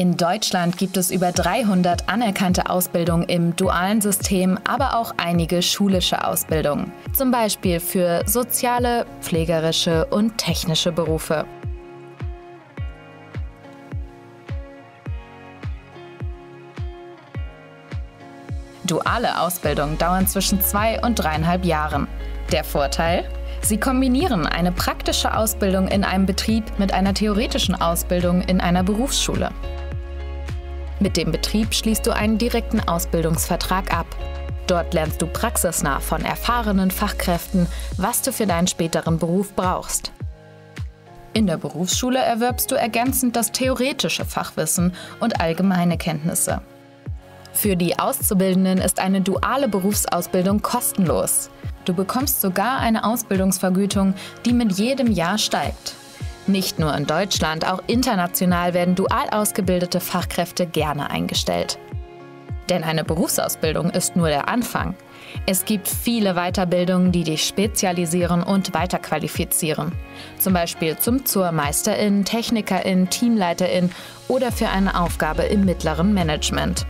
In Deutschland gibt es über 300 anerkannte Ausbildungen im dualen System, aber auch einige schulische Ausbildungen. Zum Beispiel für soziale, pflegerische und technische Berufe. Duale Ausbildungen dauern zwischen 2 und 3,5 Jahren. Der Vorteil? Sie kombinieren eine praktische Ausbildung in einem Betrieb mit einer theoretischen Ausbildung in einer Berufsschule. Mit dem Betrieb schließt du einen direkten Ausbildungsvertrag ab. Dort lernst du praxisnah von erfahrenen Fachkräften, was du für deinen späteren Beruf brauchst. In der Berufsschule erwirbst du ergänzend das theoretische Fachwissen und allgemeine Kenntnisse. Für die Auszubildenden ist eine duale Berufsausbildung kostenlos. Du bekommst sogar eine Ausbildungsvergütung, die mit jedem Jahr steigt. Nicht nur in Deutschland, auch international werden dual ausgebildete Fachkräfte gerne eingestellt. Denn eine Berufsausbildung ist nur der Anfang. Es gibt viele Weiterbildungen, die dich spezialisieren und weiterqualifizieren. Zum Beispiel zur Meisterin, Technikerin, Teamleiterin oder für eine Aufgabe im mittleren Management.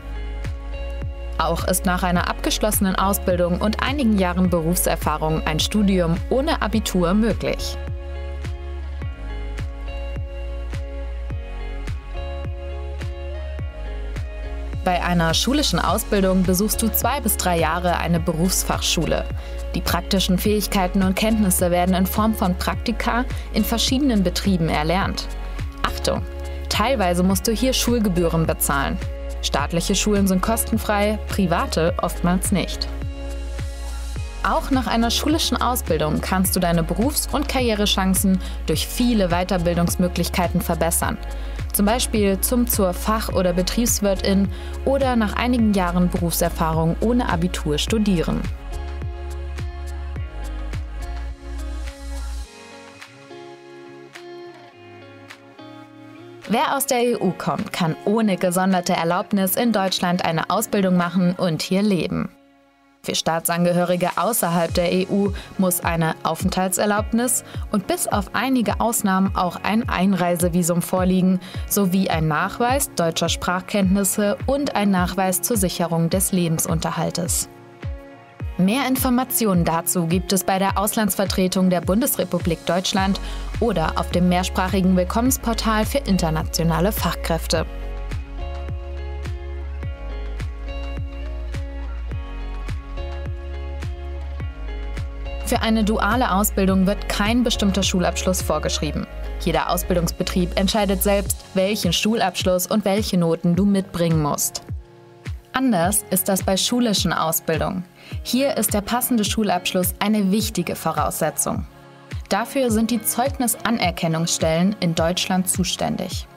Auch ist nach einer abgeschlossenen Ausbildung und einigen Jahren Berufserfahrung ein Studium ohne Abitur möglich. Bei einer schulischen Ausbildung besuchst du 2 bis 3 Jahre eine Berufsfachschule. Die praktischen Fähigkeiten und Kenntnisse werden in Form von Praktika in verschiedenen Betrieben erlernt. Achtung! Teilweise musst du hier Schulgebühren bezahlen. Staatliche Schulen sind kostenfrei, private oftmals nicht. Auch nach einer schulischen Ausbildung kannst du deine Berufs- und Karrierechancen durch viele Weiterbildungsmöglichkeiten verbessern. Zum Beispiel zur Fach- oder Betriebswirtin oder nach einigen Jahren Berufserfahrung ohne Abitur studieren. Wer aus der EU kommt, kann ohne gesonderte Erlaubnis in Deutschland eine Ausbildung machen und hier leben. Für Staatsangehörige außerhalb der EU muss eine Aufenthaltserlaubnis und bis auf einige Ausnahmen auch ein Einreisevisum vorliegen, sowie ein Nachweis deutscher Sprachkenntnisse und ein Nachweis zur Sicherung des Lebensunterhaltes. Mehr Informationen dazu gibt es bei der Auslandsvertretung der Bundesrepublik Deutschland oder auf dem mehrsprachigen Willkommensportal für internationale Fachkräfte. Für eine duale Ausbildung wird kein bestimmter Schulabschluss vorgeschrieben. Jeder Ausbildungsbetrieb entscheidet selbst, welchen Schulabschluss und welche Noten du mitbringen musst. Anders ist das bei schulischen Ausbildungen. Hier ist der passende Schulabschluss eine wichtige Voraussetzung. Dafür sind die Zeugnisanerkennungsstellen in Deutschland zuständig.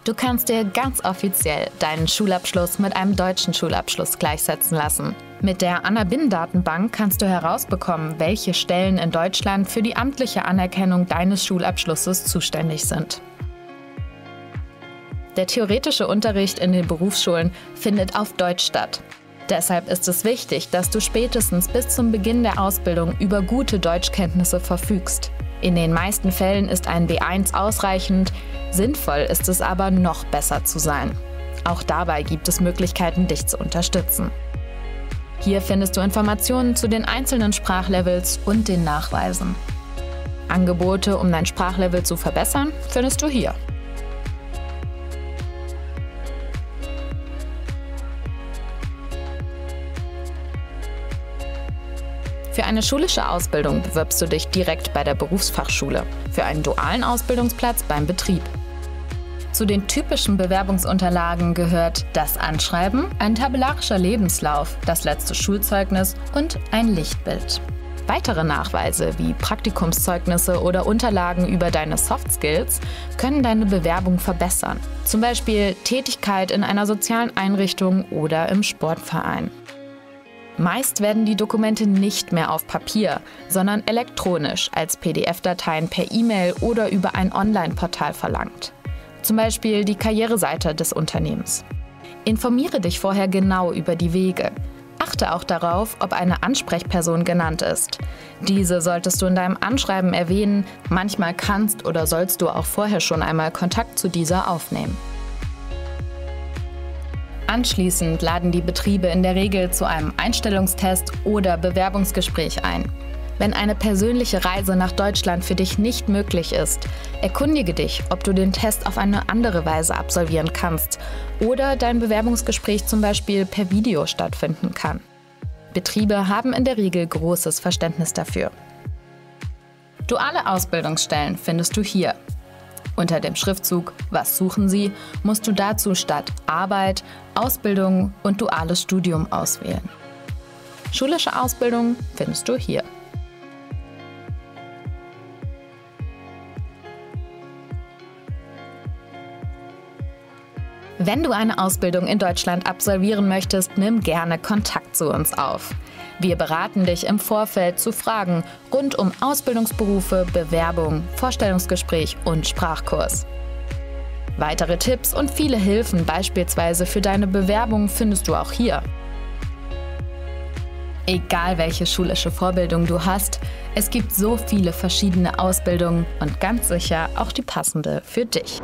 Du kannst dir ganz offiziell deinen Schulabschluss mit einem deutschen Schulabschluss gleichsetzen lassen. Mit der Anna-Binnen-Datenbank kannst du herausbekommen, welche Stellen in Deutschland für die amtliche Anerkennung deines Schulabschlusses zuständig sind. Der theoretische Unterricht in den Berufsschulen findet auf Deutsch statt. Deshalb ist es wichtig, dass du spätestens bis zum Beginn der Ausbildung über gute Deutschkenntnisse verfügst. In den meisten Fällen ist ein B1 ausreichend, sinnvoll ist es aber, noch besser zu sein. Auch dabei gibt es Möglichkeiten, dich zu unterstützen. Hier findest du Informationen zu den einzelnen Sprachlevels und den Nachweisen. Angebote, um dein Sprachlevel zu verbessern, findest du hier. Für eine schulische Ausbildung bewirbst du dich direkt bei der Berufsfachschule, für einen dualen Ausbildungsplatz beim Betrieb. Zu den typischen Bewerbungsunterlagen gehört das Anschreiben, ein tabellarischer Lebenslauf, das letzte Schulzeugnis und ein Lichtbild. Weitere Nachweise wie Praktikumszeugnisse oder Unterlagen über deine Soft Skills können deine Bewerbung verbessern. Zum Beispiel Tätigkeit in einer sozialen Einrichtung oder im Sportverein. Meist werden die Dokumente nicht mehr auf Papier, sondern elektronisch als PDF-Dateien per E-Mail oder über ein Online-Portal verlangt. Zum Beispiel die Karriereseite des Unternehmens. Informiere dich vorher genau über die Wege. Achte auch darauf, ob eine Ansprechperson genannt ist. Diese solltest du in deinem Anschreiben erwähnen, manchmal kannst oder sollst du auch vorher schon einmal Kontakt zu dieser aufnehmen. Anschließend laden die Betriebe in der Regel zu einem Einstellungstest oder Bewerbungsgespräch ein. Wenn eine persönliche Reise nach Deutschland für dich nicht möglich ist, erkundige dich, ob du den Test auf eine andere Weise absolvieren kannst oder dein Bewerbungsgespräch zum Beispiel per Video stattfinden kann. Betriebe haben in der Regel großes Verständnis dafür. Duale Ausbildungsstellen findest du hier. Unter dem Schriftzug „Was suchen Sie?" musst du dazu statt Arbeit, Ausbildung und duales Studium auswählen. Schulische Ausbildung findest du hier. Wenn du eine Ausbildung in Deutschland absolvieren möchtest, nimm gerne Kontakt zu uns auf. Wir beraten dich im Vorfeld zu Fragen rund um Ausbildungsberufe, Bewerbung, Vorstellungsgespräch und Sprachkurs. Weitere Tipps und viele Hilfen, beispielsweise für deine Bewerbung, findest du auch hier. Egal welche schulische Vorbildung du hast, es gibt so viele verschiedene Ausbildungen und ganz sicher auch die passende für dich.